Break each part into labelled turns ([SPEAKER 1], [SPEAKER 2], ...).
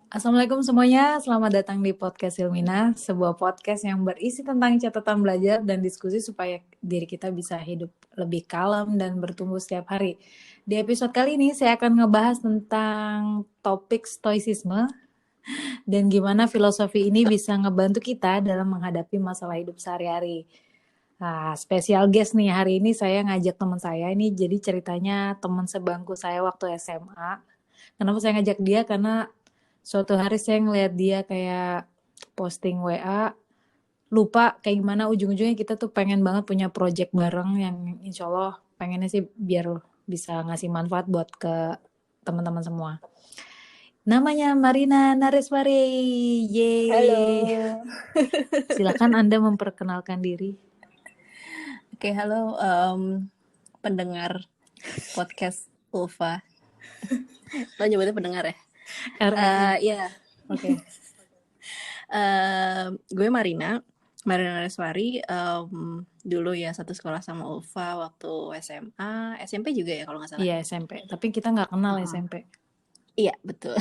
[SPEAKER 1] Assalamualaikum semuanya, selamat datang di podcast Ilmina, sebuah podcast yang berisi tentang catatan belajar dan diskusi supaya diri kita bisa hidup lebih kalem dan bertumbuh setiap hari. Di episode kali ini saya akan ngebahas tentang topik stoicisme dan gimana filosofi ini bisa ngebantu kita dalam menghadapi masalah hidup sehari-hari. Nah, spesial guest nih hari ini saya ngajak teman saya ini, jadi ceritanya teman sebangku saya waktu SMA. Kenapa saya ngajak dia? Karena suatu hari saya ngeliat dia kayak posting WA, lupa kayak gimana ujung-ujungnya kita tuh pengen banget punya project bareng yang insya Allah pengennya sih biar bisa ngasih manfaat buat ke teman-teman semua. Namanya Marina Nareswari. Yeay.
[SPEAKER 2] Halo.
[SPEAKER 1] Silakan Anda memperkenalkan diri.
[SPEAKER 2] Oke, halo pendengar podcast Ulfa. Lo nyebutnya pendengar ya?
[SPEAKER 1] RRI.
[SPEAKER 2] Ya, oke. Gue Marina Nareswari. Dulu ya satu sekolah sama Ulfa waktu SMA, SMP juga ya kalau nggak salah.
[SPEAKER 1] Iya SMP, tapi kita nggak kenal SMP.
[SPEAKER 2] Iya, betul.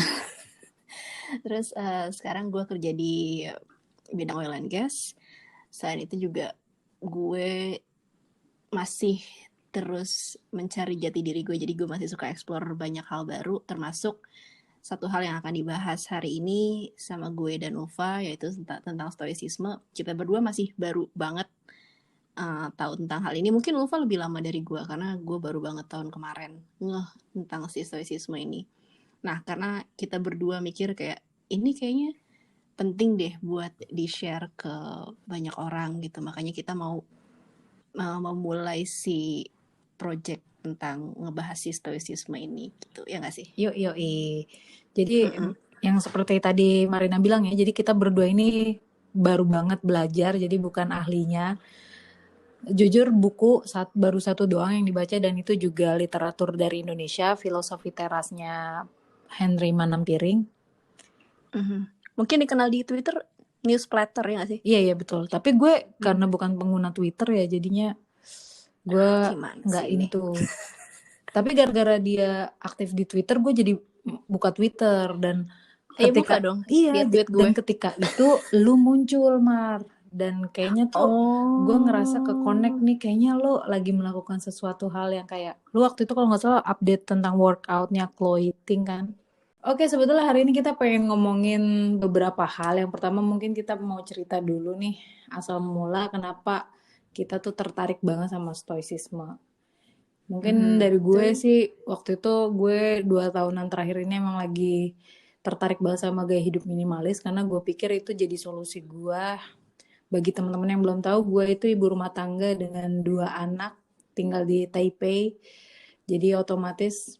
[SPEAKER 2] Terus sekarang gue kerja di bidang oil and gas. Selain itu juga gue masih terus mencari jati diri gue, jadi gue masih suka explore banyak hal baru, termasuk satu hal yang akan dibahas hari ini sama gue dan Ulfa, yaitu tentang stoicisme. Kita berdua masih baru banget tahu tentang hal ini. Mungkin Ulfa lebih lama dari gue, karena gue baru banget tahun kemarin ngeh tentang si stoicisme ini. Nah, karena kita berdua mikir kayak ini kayaknya penting deh buat di-share ke banyak orang gitu, makanya kita mau memulai si project tentang ngebahas si stoicisme ini gitu, ya nggak sih?
[SPEAKER 1] Yuk. Jadi yang seperti tadi Marina bilang ya, jadi kita berdua ini baru banget belajar, jadi bukan ahlinya. Jujur buku baru satu doang yang dibaca dan itu juga literatur dari Indonesia, Filosofi Terasnya Henry Manampiring.
[SPEAKER 2] Mungkin dikenal di Twitter newsletter, ya nggak sih?
[SPEAKER 1] Iya betul. Tapi gue karena bukan pengguna Twitter ya, jadinya gue nggak into. Tapi gara-gara dia aktif di Twitter, gue jadi buka Twitter dan ketika
[SPEAKER 2] buka dong.
[SPEAKER 1] iya
[SPEAKER 2] Lihat tweet gue.
[SPEAKER 1] dan ketika itu lu muncul Mar, dan kayaknya tuh gue ngerasa ke connect nih, kayaknya lo lagi melakukan sesuatu hal yang kayak lu waktu itu kalau nggak salah update tentang workoutnya Chloe Ting kan. Oke, sebetulnya hari ini kita pengen ngomongin beberapa hal. Yang pertama mungkin kita mau cerita dulu nih asal mula kenapa kita tuh tertarik banget sama stoicisme. Mungkin dari gue sih waktu itu gue 2 tahunan terakhir ini emang lagi tertarik banget sama gaya hidup minimalis karena gue pikir itu jadi solusi gue. Bagi teman-teman yang belum tahu, gue itu ibu rumah tangga dengan 2 anak, tinggal di Taipei. Jadi otomatis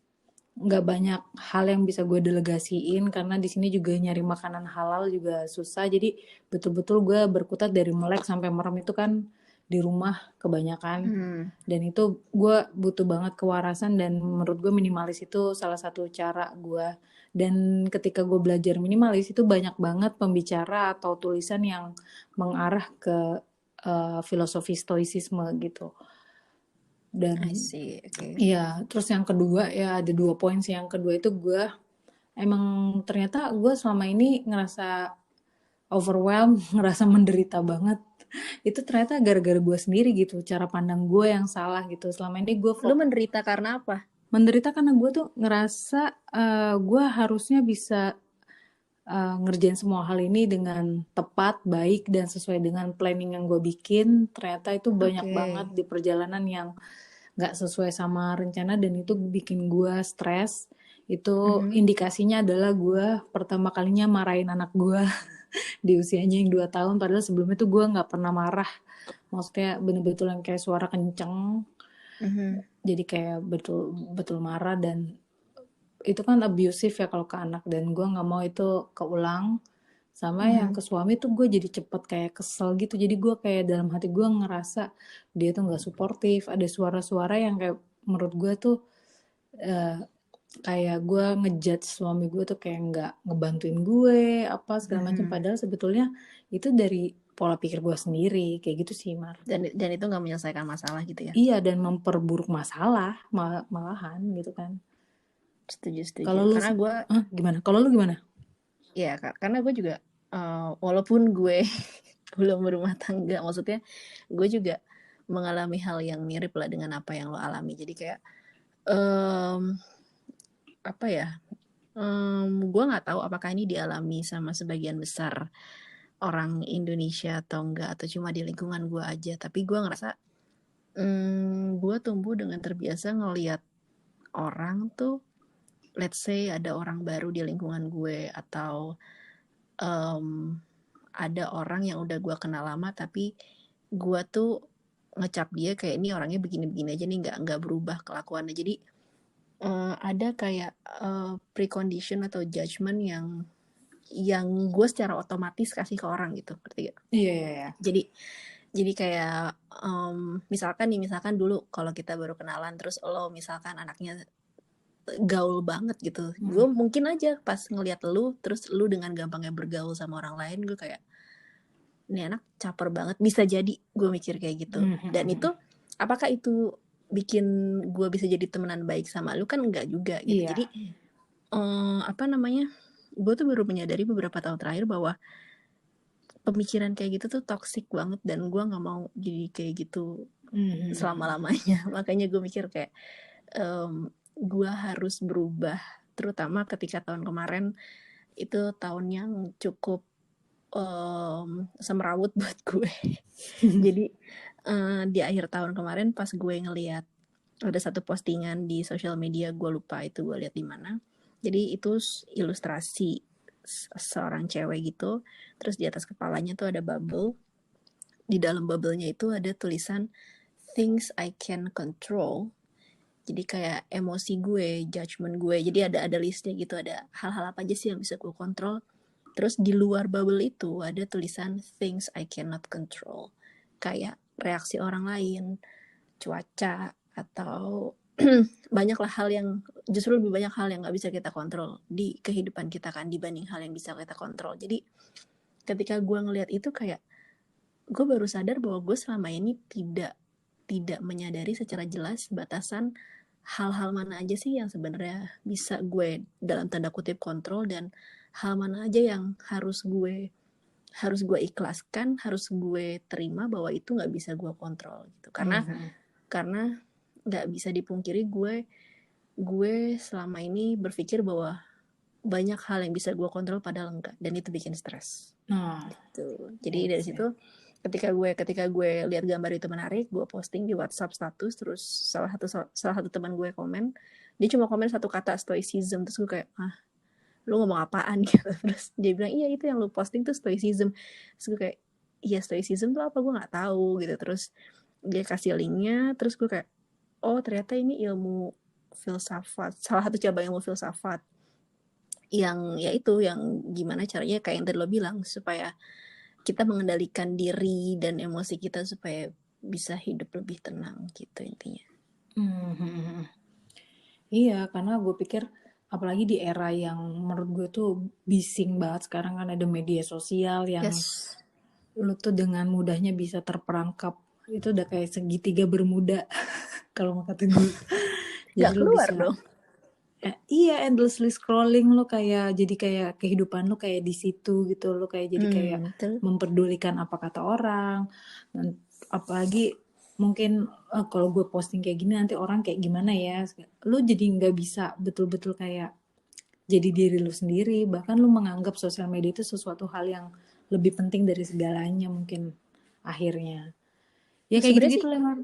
[SPEAKER 1] nggak banyak hal yang bisa gue delegasiin karena di sini juga nyari makanan halal juga susah. Jadi betul-betul gue berkutat dari melek sampai merem itu kan di rumah kebanyakan. Dan itu gue butuh banget kewarasan dan menurut gue minimalis itu salah satu cara gue. Dan ketika gue belajar minimalis itu banyak banget pembicara atau tulisan yang mengarah ke filosofi stoicisme gitu. Dan iya, terus yang kedua ya ada 2 poin sih. Yang kedua itu gue emang ternyata gue selama ini ngerasa overwhelmed, ngerasa menderita banget. Itu ternyata gara-gara gue sendiri gitu, cara pandang gue yang salah gitu. Selama ini gue
[SPEAKER 2] Lu menderita karena apa?
[SPEAKER 1] Menderita karena gue tuh ngerasa gue harusnya bisa ngerjain semua hal ini dengan tepat, baik, dan sesuai dengan planning yang gue bikin. Ternyata itu banyak banget di perjalanan yang gak sesuai sama rencana dan itu bikin gue stres. Itu indikasinya adalah gue pertama kalinya marahin anak gue di usianya yang 2 tahun, padahal sebelumnya tuh gue gak pernah marah. Maksudnya bener-betul yang kayak suara kenceng. Jadi kayak betul marah dan itu kan abusive ya kalau ke anak, dan gue nggak mau itu keulang. Sama yang ke suami tuh gue jadi cepet kayak kesel gitu, jadi gue kayak dalam hati gue ngerasa dia tuh nggak suportif. Ada suara-suara yang kayak menurut gue tuh kayak gue ngejudge suami gue tuh kayak nggak ngebantuin gue apa segala macam, padahal sebetulnya itu dari pola pikir gue sendiri kayak gitu sih Mar.
[SPEAKER 2] Dan itu nggak menyelesaikan masalah gitu ya?
[SPEAKER 1] Iya, dan memperburuk masalah malahan gitu kan.
[SPEAKER 2] Setuju.
[SPEAKER 1] Kalau lu
[SPEAKER 2] karena gue
[SPEAKER 1] gimana? Kalau lu gimana?
[SPEAKER 2] ya karena gue juga walaupun gue belum berumah tangga, maksudnya gue juga mengalami hal yang mirip lah dengan apa yang lo alami. Jadi kayak apa ya, gue nggak tahu apakah ini dialami sama sebagian besar orang Indonesia atau enggak, atau cuma di lingkungan gue aja. Tapi gue ngerasa gue tumbuh dengan terbiasa ngelihat orang tuh, let's say ada orang baru di lingkungan gue, atau ada orang yang udah gue kenal lama tapi gue tuh ngecap dia kayak ini orangnya begini-begini aja nih, nggak berubah kelakuannya. Jadi ada kayak precondition atau judgment yang gue secara otomatis kasih ke orang gitu, ngerti gak?
[SPEAKER 1] Iya.
[SPEAKER 2] Jadi kayak misalkan dulu kalau kita baru kenalan terus lo misalkan anaknya gaul banget gitu, gue mungkin aja pas ngelihat lu terus lu dengan gampangnya bergaul sama orang lain, gue kayak ini anak caper banget, bisa jadi gue mikir kayak gitu. Dan itu apakah itu bikin gue bisa jadi temenan baik sama lu, kan enggak juga gitu.
[SPEAKER 1] Iya.
[SPEAKER 2] Jadi apa namanya, gue tuh baru menyadari beberapa tahun terakhir bahwa pemikiran kayak gitu tuh toxic banget, dan gue nggak mau jadi kayak gitu selama-lamanya. Makanya gue mikir kayak gue harus berubah, terutama ketika tahun kemarin itu tahun yang cukup semrawut buat gue. Jadi di akhir tahun kemarin pas gue ngeliat ada satu postingan di sosial media, gue lupa itu gue lihat di mana. Jadi itu ilustrasi seorang cewek gitu, terus di atas kepalanya tuh ada bubble. Di dalam bubble-nya itu ada tulisan things I can control. Jadi kayak emosi gue, judgment gue. Jadi ada listnya gitu, ada hal-hal apa aja sih yang bisa gue kontrol. Terus di luar bubble itu ada tulisan things I cannot control. Kayak reaksi orang lain, cuaca, atau banyaklah hal yang, justru lebih banyak hal yang gak bisa kita kontrol di kehidupan kita kan, dibanding hal yang bisa kita kontrol. Jadi ketika gue ngelihat itu kayak, gue baru sadar bahwa gue selama ini tidak menyadari secara jelas batasan hal-hal mana aja sih yang sebenarnya bisa gue dalam tanda kutip kontrol, dan hal mana aja yang harus gue ikhlaskan, harus gue terima bahwa itu nggak bisa gue kontrol gitu. Karena nggak bisa dipungkiri gue selama ini berpikir bahwa banyak hal yang bisa gue kontrol padahal enggak, dan itu bikin stres. Gitu. Jadi dari situ ketika gue lihat gambar itu menarik, gue posting di WhatsApp status, terus salah satu teman gue komen, dia cuma komen satu kata stoicism, terus gue kayak lu ngomong apaan gitu. Terus dia bilang iya itu yang lu posting tuh stoicism. Terus gue kayak iya stoicism tuh apa, gue nggak tahu gitu. Terus dia kasih linknya, terus gue kayak oh ternyata ini ilmu filsafat, salah satu cabang ilmu filsafat yang yaitu yang gimana caranya kayak yang tadi lo bilang, supaya kita mengendalikan diri dan emosi kita supaya bisa hidup lebih tenang gitu intinya.
[SPEAKER 1] Iya, karena gue pikir apalagi di era yang menurut gue tuh bising banget sekarang, kan ada media sosial yang lu tuh dengan mudahnya bisa terperangkap. Itu udah kayak segitiga bermuda kalau mau kata gue.
[SPEAKER 2] Jadi lu bisa dong.
[SPEAKER 1] Iya, endlessly scrolling, lo kayak jadi kayak kehidupan lo kayak di situ gitu, lo kayak jadi kayak memperdulikan apa kata orang. Dan apalagi mungkin kalau gue posting kayak gini nanti orang kayak gimana ya, lo jadi nggak bisa betul-betul kayak jadi diri lo sendiri. Bahkan lo menganggap sosial media itu sesuatu hal yang lebih penting dari segalanya mungkin akhirnya. Ya kayak gitu-gitu lah.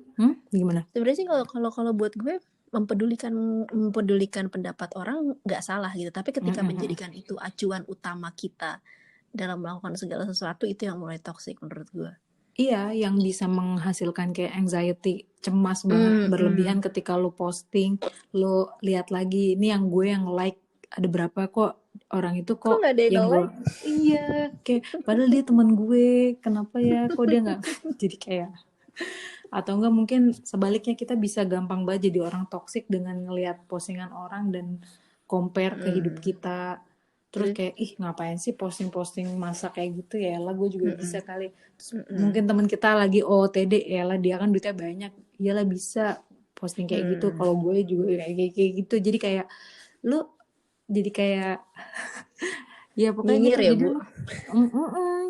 [SPEAKER 1] Gimana?
[SPEAKER 2] Sebenarnya sih kalau buat gue mempedulikan pendapat orang nggak salah gitu, tapi ketika menjadikan itu acuan utama kita dalam melakukan segala sesuatu, itu yang mulai toksik menurut gue.
[SPEAKER 1] Iya, yang bisa menghasilkan kayak anxiety, cemas banget, berlebihan ketika lo posting, lo lihat lagi, ini yang gue yang like ada berapa kok, orang itu kok yang gue, iya, kayak padahal dia teman gue, kenapa ya, kok dia nggak, jadi kayak, atau enggak mungkin sebaliknya kita bisa gampang banget jadi orang toksik dengan ngelihat postingan orang dan compare ke hidup kita. Terus kayak ngapain sih posting-posting masa kayak gitu, ya lah gue juga bisa kali. Terus mungkin teman kita lagi OOTD, ya lah dia kan duitnya banyak, iyalah bisa posting kayak gitu. Kalau gue juga kayak gitu. Jadi kayak lu jadi kayak Ya pokoknya
[SPEAKER 2] Nyinyir
[SPEAKER 1] gitu,
[SPEAKER 2] ya
[SPEAKER 1] jadi
[SPEAKER 2] Bu.
[SPEAKER 1] lu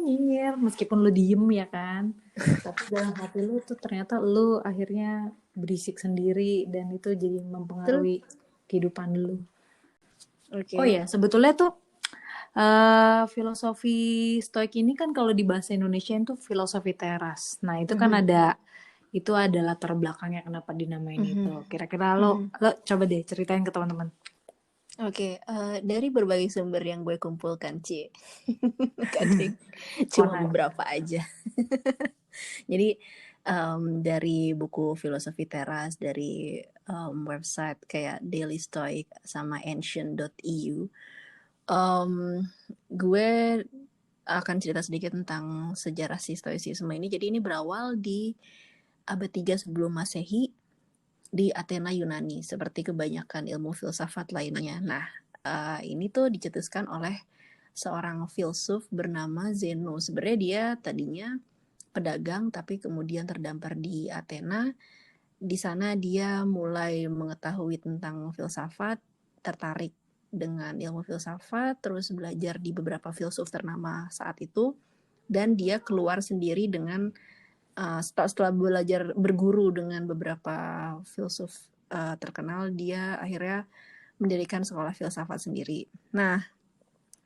[SPEAKER 1] nyinyir meskipun lu diem ya kan, tapi dalam hati lu tuh ternyata lu akhirnya berisik sendiri dan itu jadi
[SPEAKER 2] Terus
[SPEAKER 1] mempengaruhi kehidupan lu. Oh
[SPEAKER 2] oke.
[SPEAKER 1] ya, sebetulnya tuh filosofi stoik ini kan kalau di bahasa Indonesia itu filosofi teras. Nah, itu kan
[SPEAKER 2] Mhm,
[SPEAKER 1] itu ada latar belakangnya kenapa dinamain
[SPEAKER 2] mhm,
[SPEAKER 1] itu. Kira-kira
[SPEAKER 2] mhm.
[SPEAKER 1] lo coba deh ceritain ke teman-teman.
[SPEAKER 2] Oke, dari berbagai sumber yang gue kumpulkan, kadang cuma
[SPEAKER 1] Konar.
[SPEAKER 2] beberapa aja. Jadi dari buku filosofi teras, dari website kayak Daily Stoic sama ancient.eu, gue akan cerita sedikit tentang sejarah si stoicisme ini. Jadi ini berawal di abad 3 sebelum Masehi di Athena Yunani, seperti kebanyakan ilmu filsafat lainnya. Nah, ini tuh dicetuskan oleh seorang filsuf bernama Zeno. Sebenarnya dia tadinya pedagang, tapi kemudian terdampar di Athena. Di sana dia mulai mengetahui tentang filsafat, tertarik dengan ilmu filsafat, terus belajar di beberapa filsuf ternama saat itu, dan dia keluar sendiri dengan setelah belajar berguru dengan beberapa filsuf terkenal, dia akhirnya mendirikan sekolah filsafat sendiri. Nah,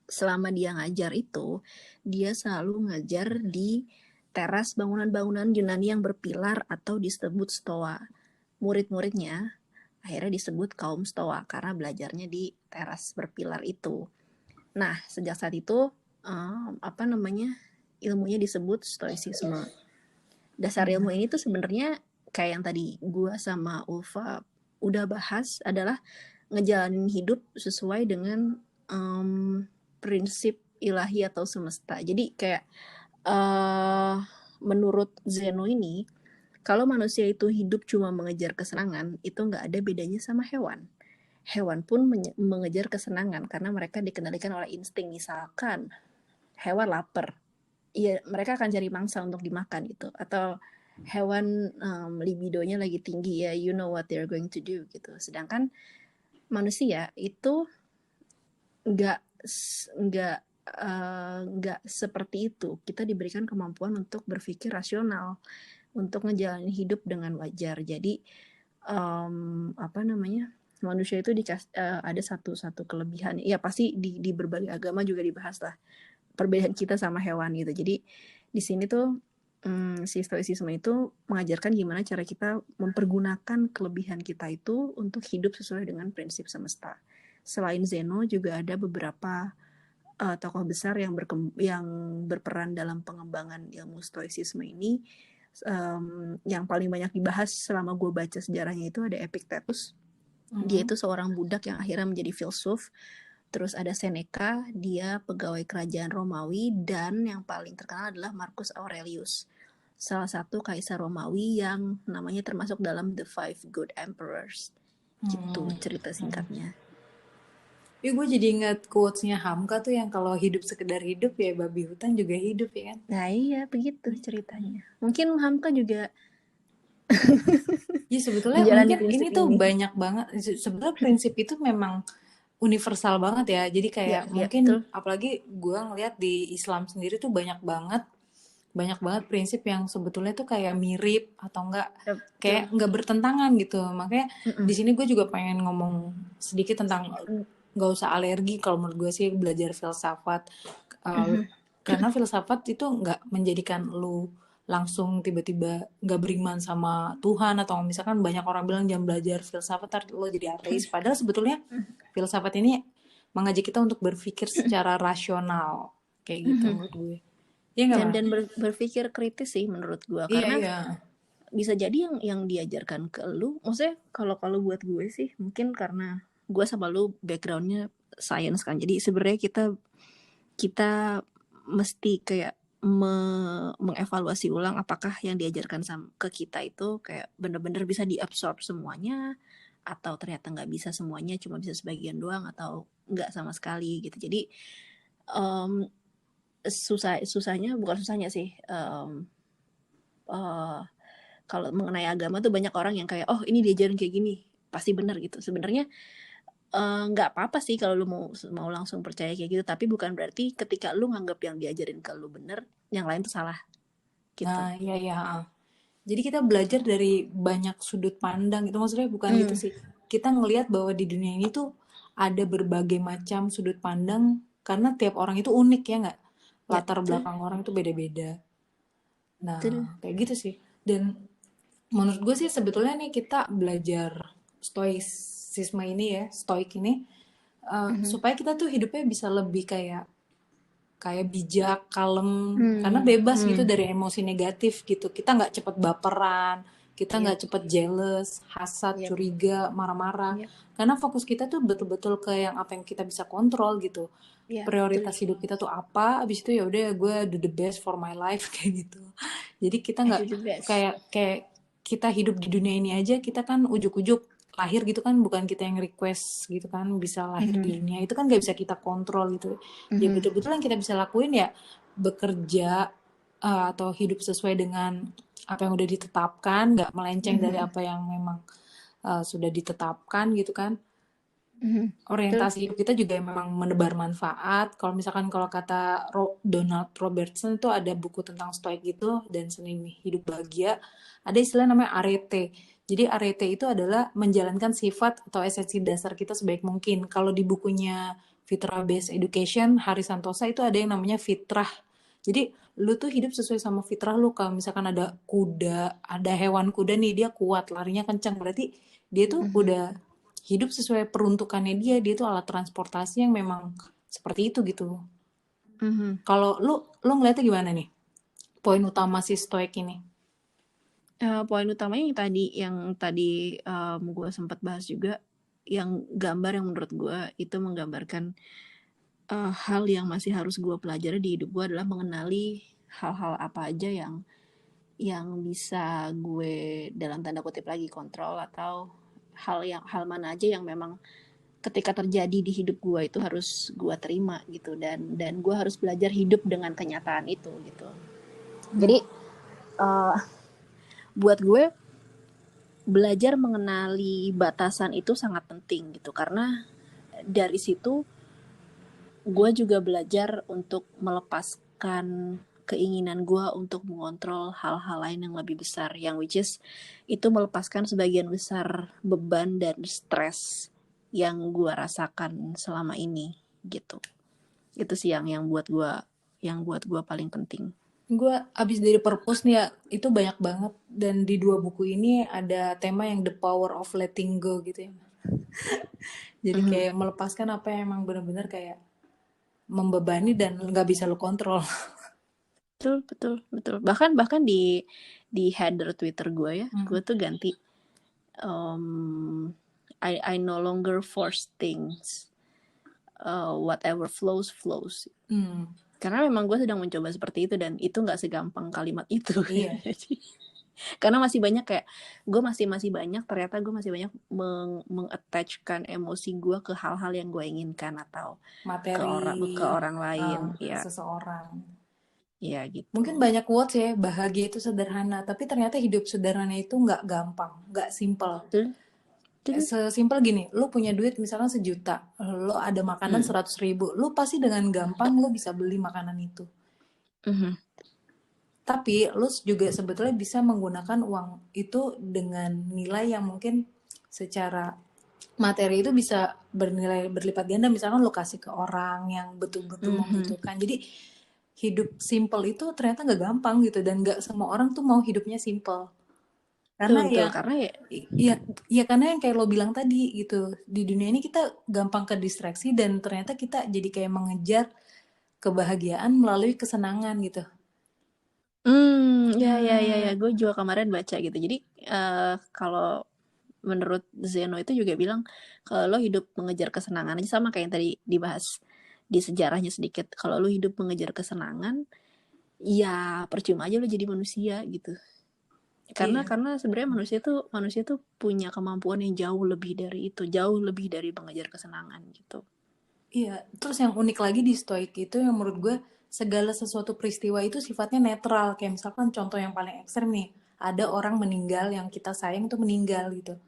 [SPEAKER 2] selama dia ngajar itu, dia selalu ngajar di teras bangunan-bangunan Yunani yang berpilar atau disebut stoa. Murid-muridnya akhirnya disebut kaum stoa karena belajarnya di teras berpilar itu. Nah, sejak saat itu apa namanya, ilmunya disebut stoicisme. Dasar ilmu ini tuh sebenarnya kayak yang tadi gua sama Ulfa udah bahas, adalah ngejalanin hidup sesuai dengan prinsip ilahi atau semesta. Jadi kayak menurut Zeno ini, kalau manusia itu hidup cuma mengejar kesenangan, itu nggak ada bedanya sama hewan. Hewan pun mengejar kesenangan karena mereka dikendalikan oleh insting. Misalkan hewan lapar, ya mereka akan cari mangsa untuk dimakan gitu. Atau hewan libidonya lagi tinggi, ya you know what they're going to do gitu. Sedangkan manusia itu nggak nggak nggak seperti itu. Kita diberikan kemampuan untuk berpikir rasional, untuk ngejalanin hidup dengan wajar. Jadi apa namanya, manusia itu ada satu kelebihan. Ya pasti di berbagai agama juga dibahas lah perbedaan kita sama hewan gitu. Jadi di sini tuh si stoicisme itu mengajarkan gimana cara kita mempergunakan kelebihan kita itu untuk hidup sesuai dengan prinsip semesta. Selain Zeno juga ada beberapa tokoh besar yang berperan dalam pengembangan ilmu stoicisme ini. Yang paling banyak dibahas selama gue baca sejarahnya itu ada Epictetus. Dia itu seorang budak yang akhirnya menjadi filsuf. Terus ada Seneca, dia pegawai kerajaan Romawi, dan yang paling terkenal adalah Marcus Aurelius, salah satu kaisar Romawi yang namanya termasuk dalam The Five Good Emperors. Gitu cerita singkatnya.
[SPEAKER 1] Gue jadi ingat quotes-nya Hamka tuh yang kalau hidup sekedar hidup ya babi hutan juga hidup ya kan.
[SPEAKER 2] Nah iya begitu ceritanya. Mungkin Hamka juga
[SPEAKER 1] Ya sebetulnya
[SPEAKER 2] menjalani
[SPEAKER 1] mungkin
[SPEAKER 2] prinsip
[SPEAKER 1] ini tuh
[SPEAKER 2] ini.
[SPEAKER 1] banyak banget. Sebenarnya prinsip itu memang universal banget ya. Jadi
[SPEAKER 2] Ya,
[SPEAKER 1] kayak
[SPEAKER 2] ya
[SPEAKER 1] mungkin
[SPEAKER 2] betul.
[SPEAKER 1] apalagi gue ngeliat di Islam sendiri tuh banyak banget prinsip yang sebetulnya tuh kayak mirip atau enggak
[SPEAKER 2] Ya,
[SPEAKER 1] kayak
[SPEAKER 2] betul.
[SPEAKER 1] nggak bertentangan gitu. Makanya di
[SPEAKER 2] Mm-mm.
[SPEAKER 1] sini gue juga pengen ngomong sedikit tentang nggak usah alergi kalau menurut gue sih belajar filsafat. Uh, karena filsafat itu nggak menjadikan lu langsung tiba-tiba nggak beriman sama Tuhan atau misalkan banyak orang bilang jangan belajar filsafat ntar lo jadi ateis. Padahal sebetulnya filsafat ini mengajak kita untuk berpikir secara rasional kayak gitu menurut gue. Iya nggak Mar?
[SPEAKER 2] Dan berpikir kritis sih menurut gue,
[SPEAKER 1] Iya
[SPEAKER 2] karena
[SPEAKER 1] iya.
[SPEAKER 2] bisa jadi yang diajarkan ke lu, maksudnya kalau kalau buat gue sih mungkin karena gue sama lu backgroundnya science kan, jadi sebenarnya kita kita mesti kayak mengevaluasi ulang apakah yang diajarkan ke kita itu kayak bener-bener bisa diabsorb semuanya, atau ternyata nggak bisa semuanya, cuma bisa sebagian doang, atau nggak sama sekali gitu. Jadi um, susahnya bukan susahnya sih, uh, kalau mengenai agama tuh banyak orang yang kayak oh ini diajarin kayak gini pasti benar gitu. Sebenarnya nggak apa-apa sih kalau lu mau langsung percaya kayak gitu, tapi bukan berarti ketika lu nganggap yang diajarin ke lu bener, yang lain tuh salah gitu.
[SPEAKER 1] Nah, iya ya. Jadi kita belajar dari banyak sudut pandang. Itu maksudnya bukan gitu
[SPEAKER 2] Hmm,
[SPEAKER 1] sih. Kita ngelihat bahwa di dunia ini tuh ada berbagai macam sudut pandang karena tiap orang itu unik ya nggak?
[SPEAKER 2] ya
[SPEAKER 1] Latar
[SPEAKER 2] betul,
[SPEAKER 1] belakang orang itu beda-beda.
[SPEAKER 2] betul.
[SPEAKER 1] Nah, kayak gitu sih. Dan menurut gue sih sebetulnya nih kita belajar stoicisme ini ya, stoik ini,
[SPEAKER 2] Mhm.
[SPEAKER 1] supaya kita tuh hidupnya bisa lebih kayak kayak bijak, kalem, karena
[SPEAKER 2] Hmm,
[SPEAKER 1] bebas gitu
[SPEAKER 2] hmm,
[SPEAKER 1] dari emosi negatif gitu. Kita nggak cepet baperan, kita
[SPEAKER 2] yep,
[SPEAKER 1] nggak cepet jealous, hasad,
[SPEAKER 2] yep,
[SPEAKER 1] curiga, marah-marah.
[SPEAKER 2] yep,
[SPEAKER 1] Karena fokus kita tuh betul-betul ke yang apa yang kita bisa kontrol gitu.
[SPEAKER 2] ya betul.
[SPEAKER 1] Prioritas hidup kita tuh apa, abis itu ya udah gue do the best for my life kayak gitu. Jadi kita
[SPEAKER 2] I
[SPEAKER 1] nggak
[SPEAKER 2] do the best.
[SPEAKER 1] kayak kayak kita hidup di dunia ini aja, kita kan ujuk-ujuk lahir gitu kan, bukan kita yang request gitu kan bisa lahir
[SPEAKER 2] Mhm,
[SPEAKER 1] di dunia itu kan nggak bisa kita kontrol gitu ya.
[SPEAKER 2] mhm,
[SPEAKER 1] Betul-betul yang kita bisa lakuin ya bekerja, atau hidup sesuai dengan apa yang udah ditetapkan, nggak melenceng dari
[SPEAKER 2] mhm,
[SPEAKER 1] apa yang memang sudah ditetapkan gitu kan.
[SPEAKER 2] mhm, betul.
[SPEAKER 1] Orientasi hidup kita juga memang menebar manfaat. Kalau misalkan kalau kata Donald Robertson itu ada buku tentang stoik gitu dan seni hidup bahagia, ada istilah namanya arete. Jadi arete itu adalah menjalankan sifat atau esensi dasar kita sebaik mungkin. Kalau di bukunya Fitrah Based Education, Hari Santosa itu ada yang namanya fitrah. Jadi lu tuh hidup sesuai sama fitrah lu. Kalau misalkan ada kuda, ada hewan kuda nih dia kuat, larinya kencang, berarti dia tuh
[SPEAKER 2] Mhm,
[SPEAKER 1] udah hidup sesuai peruntukannya dia tuh alat transportasi yang memang seperti itu gitu.
[SPEAKER 2] mhm.
[SPEAKER 1] Kalau lu ngeliatnya gimana nih? Poin utama si stoik ini.
[SPEAKER 2] Poin utamanya yang tadi, gue sempat bahas juga, yang gambar yang menurut gue itu menggambarkan, hal yang masih harus gue pelajari di hidup gue adalah mengenali hal-hal apa aja yang bisa gue dalam tanda kutip lagi kontrol, atau hal mana aja yang memang ketika terjadi di hidup gue itu harus gue terima gitu, dan gue harus belajar hidup dengan kenyataan itu gitu.
[SPEAKER 1] Hmm.
[SPEAKER 2] Jadi uh, buat gue belajar mengenali batasan itu sangat penting gitu, karena dari situ gue juga belajar untuk melepaskan keinginan gue untuk mengontrol hal-hal lain yang lebih besar, yang which is itu melepaskan sebagian besar beban dan stres yang gue rasakan selama ini gitu. Itu sih yang buat gue paling penting.
[SPEAKER 1] Gue abis dari purpose nih ya, itu banyak banget. Dan di dua buku ini ada tema yang the power of letting go gitu ya. Jadi
[SPEAKER 2] Mhm.
[SPEAKER 1] kayak melepaskan apa yang emang benar-benar kayak membebani dan nggak bisa lo kontrol.
[SPEAKER 2] Betul, betul, betul. Bahkan di header Twitter gue ya, gue
[SPEAKER 1] Hmm.
[SPEAKER 2] tuh ganti, um, I no longer force things, whatever flows flows.
[SPEAKER 1] Hmm.
[SPEAKER 2] Karena memang gue sedang mencoba seperti itu, dan itu nggak segampang kalimat itu.
[SPEAKER 1] Iya,
[SPEAKER 2] Karena masih banyak kayak gue masih banyak, ternyata gue masih banyak mengattachkan emosi gue ke hal-hal yang gue inginkan, atau ke
[SPEAKER 1] materi
[SPEAKER 2] orang lain, ya,
[SPEAKER 1] seseorang.
[SPEAKER 2] ya
[SPEAKER 1] Mungkin
[SPEAKER 2] gitu.
[SPEAKER 1] banyak quotes ya, bahagia itu sederhana, tapi ternyata hidup sederhana itu nggak gampang, nggak simple.
[SPEAKER 2] Betul, betul.
[SPEAKER 1] Sesimpel gini, lu punya duit misalnya 1 juta, lu ada makanan
[SPEAKER 2] Hmm.
[SPEAKER 1] 100 ribu, lu pasti dengan gampang lu bisa beli makanan itu.
[SPEAKER 2] Mhm.
[SPEAKER 1] Tapi lu juga sebetulnya bisa menggunakan uang itu dengan nilai yang mungkin secara materi itu bisa bernilai berlipat ganda. Misalkan lu kasih ke orang yang betul-betul
[SPEAKER 2] Mhm.
[SPEAKER 1] membutuhkan. Jadi hidup simple itu ternyata nggak gampang gitu dan nggak semua orang tuh mau hidupnya simple.
[SPEAKER 2] Betul,
[SPEAKER 1] Karena
[SPEAKER 2] betul.
[SPEAKER 1] ya
[SPEAKER 2] Karena ya,
[SPEAKER 1] iya iya karena yang kayak lo bilang tadi gitu. Di dunia ini kita gampang ke distraksi dan ternyata kita jadi kayak mengejar kebahagiaan melalui kesenangan gitu.
[SPEAKER 2] ya, gue juga kemarin baca gitu. Jadi, kalau menurut Zeno itu juga bilang kalau lo hidup mengejar kesenangan aja, sama kayak yang tadi dibahas di sejarahnya sedikit. Kalau lo hidup mengejar kesenangan, ya percuma aja lo jadi manusia gitu. Karena
[SPEAKER 1] Iya.
[SPEAKER 2] karena sebenarnya manusia tuh punya kemampuan yang jauh lebih dari itu, jauh lebih dari mengejar kesenangan gitu.
[SPEAKER 1] Iya, terus yang unik lagi di Stoik itu yang menurut gue segala sesuatu peristiwa itu sifatnya netral. Kayak misalkan contoh yang paling ekstrem nih, ada orang meninggal yang kita sayang itu meninggal gitu.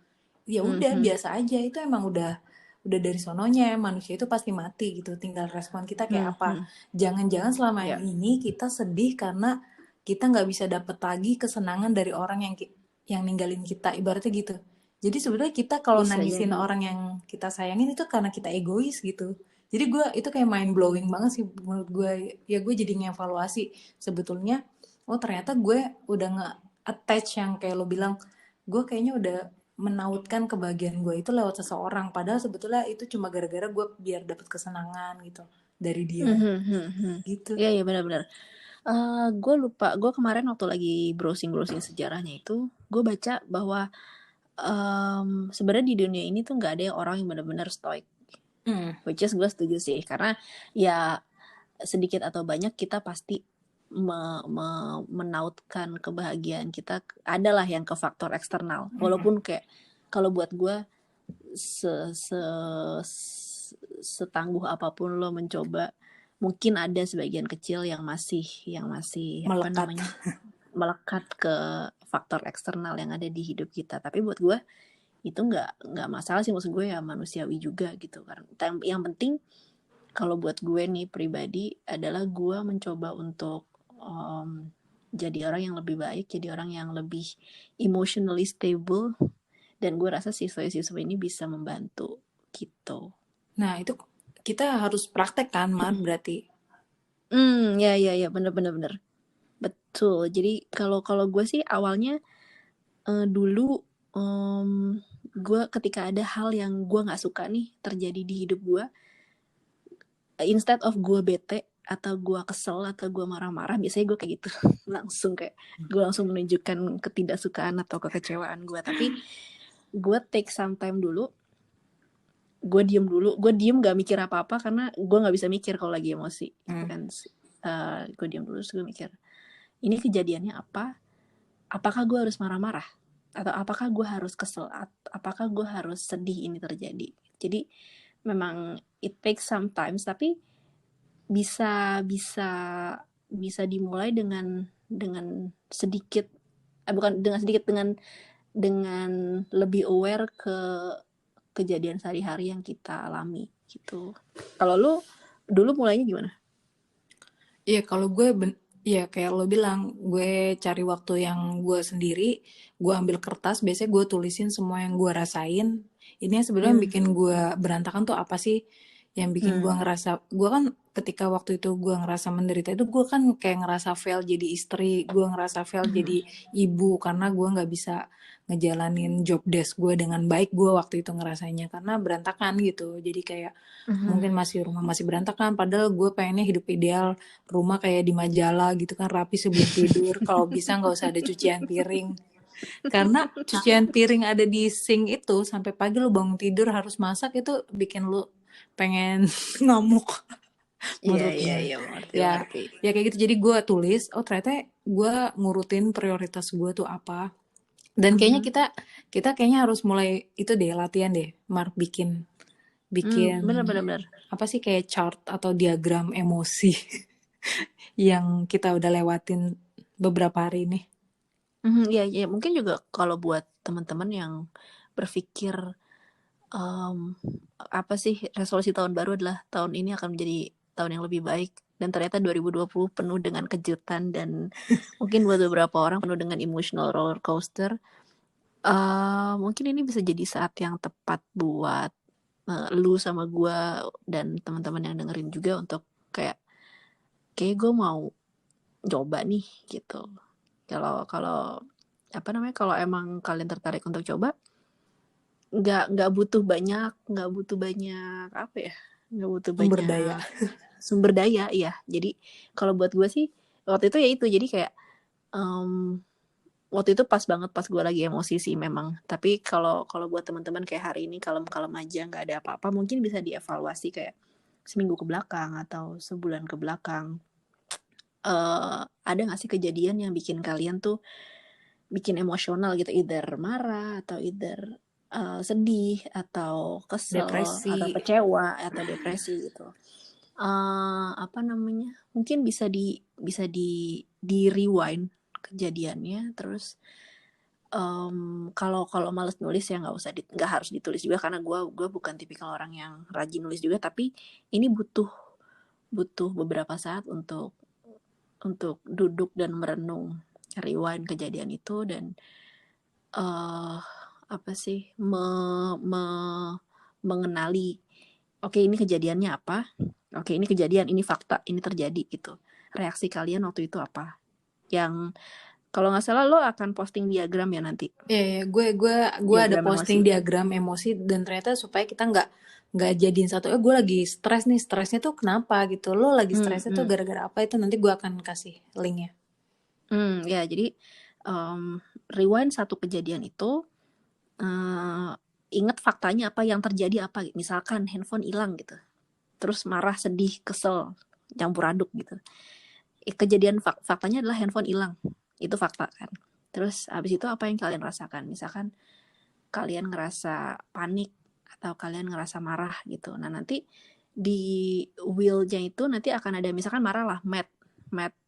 [SPEAKER 1] Ya udah
[SPEAKER 2] Mhm.
[SPEAKER 1] biasa aja itu emang udah udah dari sononya manusia itu pasti mati gitu, tinggal respon kita kayak apa. Jangan-jangan selama
[SPEAKER 2] Ya.
[SPEAKER 1] ini kita sedih karena kita nggak bisa dapet lagi kesenangan dari orang yang ninggalin kita, ibaratnya gitu. Jadi sebenarnya kita kalau
[SPEAKER 2] Bisa
[SPEAKER 1] nangisin
[SPEAKER 2] jadi.
[SPEAKER 1] orang yang kita sayangin itu karena kita egois gitu. Jadi gue itu kayak mind blowing banget sih menurut gue. Ya gue jadi ngevaluasi sebetulnya, oh ternyata gue udah nggak attach yang kayak lo bilang, gue kayaknya udah menautkan kebahagiaan gue itu lewat seseorang, padahal sebetulnya itu cuma gara-gara gue biar dapet kesenangan gitu dari dia gitu.
[SPEAKER 2] Iya, iya, benar-benar. Gue lupa, gue kemarin waktu lagi browsing sejarahnya itu, gue baca bahwa sebenarnya di dunia ini tuh nggak ada yang orang yang benar-benar stoik. Which is gue setuju sih, karena ya sedikit atau banyak kita pasti menautkan kebahagiaan kita adalah yang ke faktor eksternal. Walaupun kayak kalau buat gue setangguh apapun lo mencoba, mungkin ada sebagian kecil yang masih apa
[SPEAKER 1] Melekat.
[SPEAKER 2] namanya, melekat ke faktor eksternal yang ada di hidup kita. Tapi buat gue itu nggak masalah sih, maksud gue ya manusiawi juga gitu. Karena yang penting kalau buat gue nih pribadi adalah gue mencoba untuk jadi orang yang lebih baik, jadi orang yang lebih emotionally stable, dan gue rasa siswa-siswa ini bisa membantu gitu.
[SPEAKER 1] Nah itu kita harus praktek kan Mar berarti.
[SPEAKER 2] Ya, bener. Betul. Jadi kalau gue sih awalnya dulu gue ketika ada hal yang gue nggak suka nih terjadi di hidup gue, instead of gue bete atau gue kesel atau gue marah-marah, biasanya gue kayak gitu gue langsung menunjukkan ketidaksukaan atau kekecewaan gue. Tapi gue take some time dulu, gue diem gak mikir apa-apa karena gue nggak bisa mikir kalau lagi emosi gitu kan. Gue diem dulu terus gue mikir, ini kejadiannya apa, apakah gue harus marah-marah atau apakah gue harus kesel, apakah gue harus sedih ini terjadi. Jadi memang it takes some time, tapi bisa dimulai dengan sedikit, bukan dengan sedikit, dengan lebih aware ke kejadian sehari-hari yang kita alami gitu. Kalau lu dulu mulainya gimana?
[SPEAKER 1] Iya kalau gue ya kayak lo bilang, gue cari waktu yang gue sendiri, gue ambil kertas, biasanya gue tulisin semua yang gue rasain. Ini sebenarnya yang bikin gue berantakan tuh apa sih? Yang bikin gue ngerasa, gue kan ketika waktu itu gue ngerasa menderita itu, gue kan kayak ngerasa fail jadi istri, gue ngerasa fail jadi ibu karena gue nggak bisa ngejalanin job desk gue dengan baik. Gue waktu itu ngerasanya karena berantakan gitu. Jadi kayak mungkin rumah masih berantakan, padahal gue pengennya hidup ideal, rumah kayak di majalah gitu kan, rapi sebelum tidur, kalau bisa nggak usah ada cucian piring, karena cucian piring ada di sink itu sampai pagi lu bangun tidur harus masak, itu bikin lu pengen ngamuk menurut gue.
[SPEAKER 2] Iya,
[SPEAKER 1] Ya
[SPEAKER 2] mengerti.
[SPEAKER 1] ya kayak gitu. Jadi gue tulis, oh ternyata gue ngurutin prioritas gue tuh apa. Dan kayaknya kita kayaknya harus mulai itu deh, latihan deh Mar, bikin
[SPEAKER 2] Bener.
[SPEAKER 1] apa sih, kayak chart atau diagram emosi yang kita udah lewatin beberapa hari ini.
[SPEAKER 2] Ya, mungkin juga kalau buat teman-teman yang berpikir apa sih resolusi tahun baru adalah tahun ini akan menjadi tahun yang lebih baik, dan ternyata 2020 penuh dengan kejutan dan mungkin buat beberapa orang penuh dengan emotional roller coaster. Mungkin ini bisa jadi saat yang tepat buat lu sama gue dan teman-teman yang dengerin juga untuk kayak gue mau coba nih gitu. Kalau apa namanya, kalau emang kalian tertarik untuk coba, nggak butuh banyak apa ya, nggak butuh
[SPEAKER 1] Sumber daya.
[SPEAKER 2] banyak sumber daya ya. Jadi kalau buat gue sih waktu itu ya itu, jadi kayak waktu itu pas banget pas gue lagi emosi sih memang. Tapi kalau buat teman-teman kayak hari ini kalem-kalem aja, nggak ada apa-apa, mungkin bisa dievaluasi kayak seminggu ke belakang atau sebulan ke belakang. Ada nggak sih kejadian yang bikin kalian tuh bikin emosional gitu, either marah atau either sedih atau kesel atau
[SPEAKER 1] Depresi.
[SPEAKER 2] kecewa atau depresi gitu. Apa namanya, mungkin bisa di rewind kejadiannya, terus Kalau males nulis ya nggak harus ditulis juga, karena gue bukan tipikal orang yang rajin nulis juga, tapi ini butuh beberapa saat untuk duduk dan merenung, rewind kejadian itu, dan apa sih mengenali, oke ini kejadiannya apa, oke ini kejadian, ini fakta, ini terjadi gitu. Reaksi kalian waktu itu apa? Yang kalau nggak salah lo akan posting diagram ya nanti.
[SPEAKER 1] Iya, gue ada
[SPEAKER 2] Diagram
[SPEAKER 1] posting
[SPEAKER 2] emosi.
[SPEAKER 1] diagram emosi, dan ternyata supaya kita nggak jadiin satu, gue lagi stres nih, stresnya tuh kenapa gitu, lo lagi stresnya tuh gara-gara apa, itu nanti gue akan kasih linknya.
[SPEAKER 2] Ya jadi rewind satu kejadian itu, ingat faktanya apa yang terjadi, apa misalkan handphone hilang gitu, terus marah, sedih, kesel, campur aduk gitu. Kejadian faktanya adalah handphone hilang, itu fakta kan. Terus abis itu apa yang kalian rasakan? Misalkan kalian ngerasa panik atau kalian ngerasa marah gitu. Nah nanti di wheel-nya itu nanti akan ada, misalkan marah lah, mad,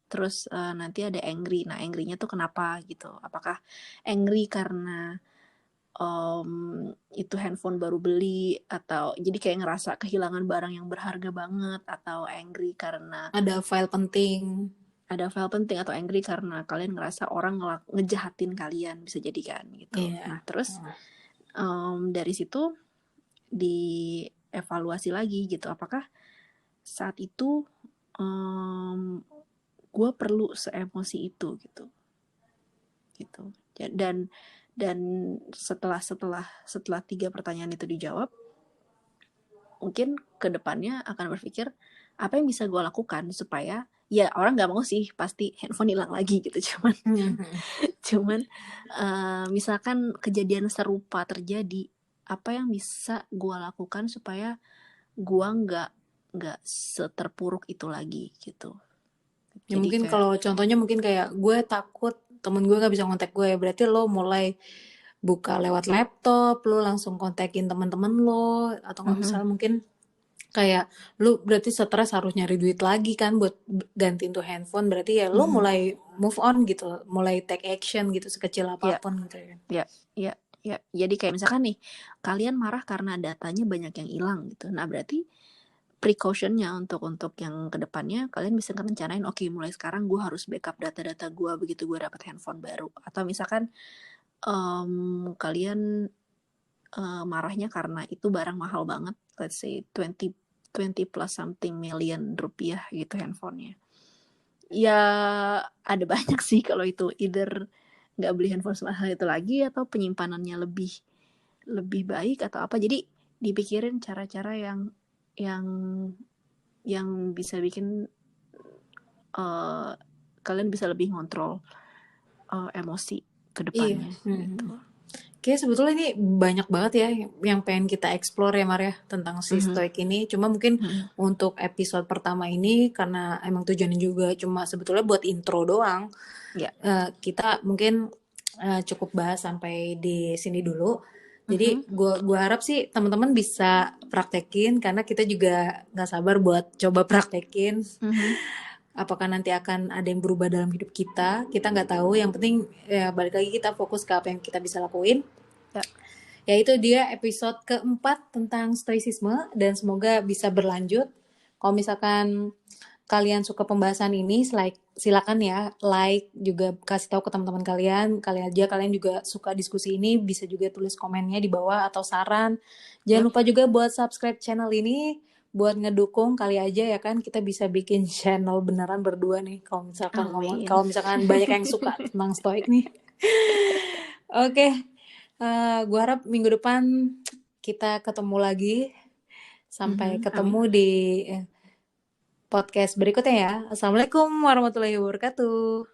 [SPEAKER 2] terus nanti ada angry. Nah angry-nya tuh kenapa gitu? Apakah angry karena itu handphone baru beli, atau jadi kayak ngerasa kehilangan barang yang berharga banget, atau angry karena
[SPEAKER 1] Ada file penting,
[SPEAKER 2] atau angry karena kalian ngerasa orang ngejahatin kalian, bisa jadi kan gitu.
[SPEAKER 1] iya.
[SPEAKER 2] Nah terus dari situ dievaluasi lagi gitu, apakah saat itu gue perlu seemosi itu gitu. Dan setelah 3 pertanyaan itu dijawab, mungkin kedepannya akan berpikir apa yang bisa gue lakukan supaya, ya orang nggak mau sih pasti handphone hilang lagi gitu, cuman misalkan kejadian serupa terjadi, apa yang bisa gue lakukan supaya gue nggak seterpuruk itu lagi gitu.
[SPEAKER 1] Ya
[SPEAKER 2] Jadi
[SPEAKER 1] mungkin
[SPEAKER 2] kayak
[SPEAKER 1] kalau contohnya mungkin kayak gue takut temen gue gak bisa kontak gue, berarti lo mulai buka lewat laptop, lo langsung kontakin teman-teman lo, atau nggak misalnya mungkin kayak lu berarti stres harus nyari duit lagi kan buat gantiin tuh handphone, berarti ya lo mulai move on gitu, mulai take action gitu sekecil apapun gitu ya.
[SPEAKER 2] ya jadi kayak misalkan nih kalian marah karena datanya banyak yang hilang gitu. Nah berarti precautionnya untuk yang kedepannya, kalian bisa ngerencanain, oke mulai sekarang gue harus backup data-data gue begitu gue dapat handphone baru. Atau misalkan kalian marahnya karena itu barang mahal banget, let's say 20 plus something million rupiah gitu handphonenya. Ya ada banyak sih kalau itu, either nggak beli handphone semahal itu lagi, atau penyimpanannya lebih baik atau apa. Jadi dipikirin cara-cara yang bisa bikin kalian bisa lebih ngontrol emosi ke depannya. Gitu.
[SPEAKER 1] Kayak sebetulnya ini banyak banget ya yang pengen kita explore ya Maria tentang si stoik ini. Cuma mungkin untuk episode pertama ini, karena emang tujuannya juga cuma sebetulnya buat intro doang, kita mungkin cukup bahas sampai di sini dulu. Jadi gue harap sih teman-teman bisa praktekin, karena kita juga nggak sabar buat coba praktekin. Apakah nanti akan ada yang berubah dalam hidup kita nggak tahu. Yang penting ya balik lagi kita fokus ke apa yang kita bisa lakuin. Ya itu dia episode keempat tentang stoicisme, dan semoga bisa berlanjut. Kalau misalkan kalian suka pembahasan ini, silakan ya like, juga kasih tahu ke teman-teman kalian. Kalian juga suka diskusi ini, bisa juga tulis komennya di bawah atau saran. Jangan lupa juga buat subscribe channel ini, buat ngedukung kali aja ya kan, kita bisa bikin channel beneran berdua nih kalau misalkan banyak yang suka tentang stoik nih. Oke. Gue harap minggu depan kita ketemu lagi. Sampai ketemu di podcast berikutnya ya. Assalamualaikum warahmatullahi wabarakatuh.